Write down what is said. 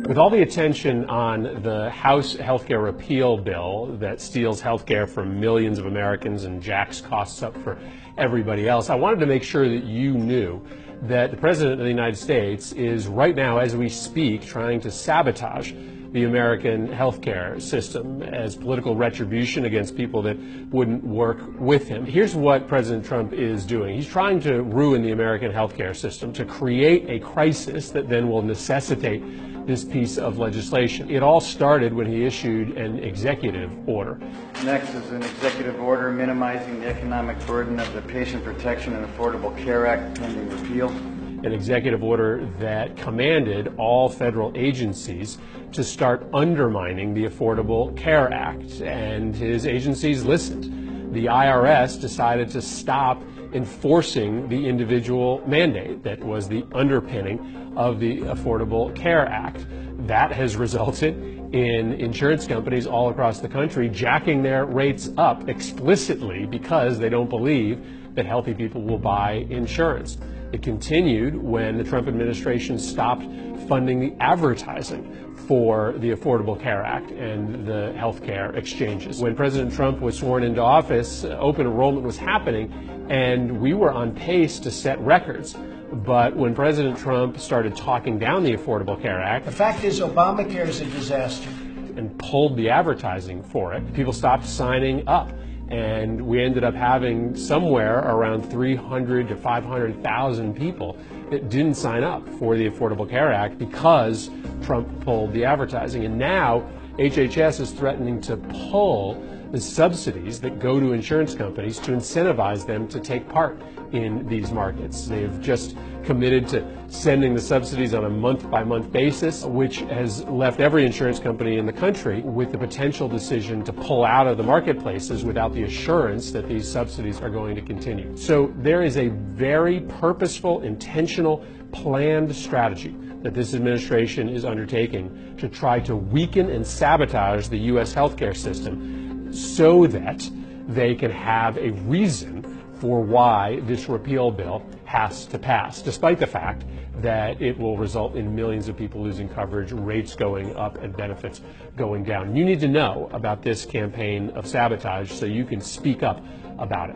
With all the attention on the House healthcare repeal bill that steals healthcare from millions of Americans and jacks costs up for everybody else, I wanted to make sure that you knew that the President of the United States is right now, as we speak, trying to sabotage the American healthcare system as political retribution against people that wouldn't work with him. Here's what President Trump is doing. He's trying to ruin the American healthcare system, to create a crisis that then will necessitate this piece of legislation. It all started when he issued an executive order. Next is an executive order minimizing the economic burden of the Patient Protection and Affordable Care Act pending repeal. An executive order that commanded all federal agencies to start undermining the Affordable Care Act, and his agencies listened. The IRS decided to stop enforcing the individual mandate that was the underpinning of the Affordable Care Act. That has resulted in insurance companies all across the country jacking their rates up explicitly because they don't believe that healthy people will buy insurance. It continued when the Trump administration stopped funding the advertising for the Affordable Care Act and the health care exchanges. When President Trump was sworn into office, open enrollment was happening, and we were on pace to set records. But when President Trump started talking down the Affordable Care Act, the fact is Obamacare is a disaster, and pulled the advertising for it, people stopped signing up. And we ended up having somewhere around 300 to 500,000 people that didn't sign up for the Affordable Care Act because Trump pulled the advertising. And now HHS is threatening to pull the subsidies that go to insurance companies to incentivize them to take part in these markets. They've just committed to sending the subsidies on a month-by-month basis, which has left every insurance company in the country with the potential decision to pull out of the marketplaces without the assurance that these subsidies are going to continue. So there is a very purposeful, intentional, planned strategy that this administration is undertaking to try to weaken and sabotage the U.S. healthcare system so that they can have a reason for why this repeal bill has to pass, despite the fact that it will result in millions of people losing coverage, rates going up, and benefits going down. You need to know about this campaign of sabotage so you can speak up about it.